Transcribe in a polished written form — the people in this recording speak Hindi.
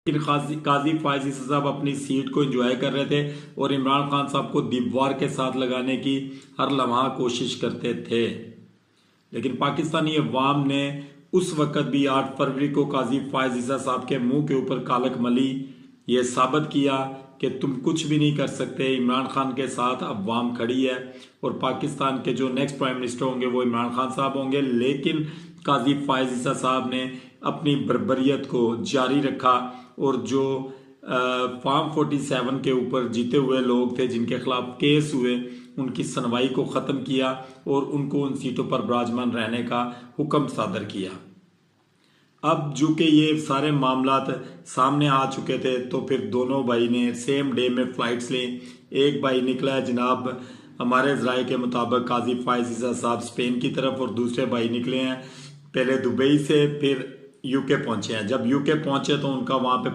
काजी फायज ईसा साहब अपनी सीट को एंजॉय कर रहे थे और इमरान खान साहब को दीवार के साथ लगाने की हर लम्हा कोशिश करते थे। लेकिन पाकिस्तानी अवाम ने उस वक्त भी 8 फरवरी को काजी फायज ईसा साहब के मुंह के ऊपर कालक मली, ये साबित किया कि तुम कुछ भी नहीं कर सकते। इमरान खान के साथ अवाम खड़ी है और पाकिस्तान के जो नेक्स्ट प्राइम मिनिस्टर होंगे वो इमरान खान साहब होंगे। लेकिन काजी फायज ईसा साहब ने अपनी बर्बरियत को जारी रखा और जो फॉर्म 47 के ऊपर जीते हुए लोग थे जिनके खिलाफ केस हुए, उनकी सुनवाई को ख़त्म किया और उनको उन सीटों पर विराजमान रहने का हुक्म सादर किया। अब जो कि ये सारे मामलात सामने आ चुके थे तो फिर दोनों भाई ने सेम डे में फ़्लाइट्स ली। एक भाई निकला है जनाब हमारे ज़राए के मुताबिक काजी फायज ईसा साहब स्पेन की तरफ, और दूसरे भाई निकले हैं पहले दुबई से, फिर यूके पहुंचे हैं। जब यूके पहुंचे तो उनका वहाँ पे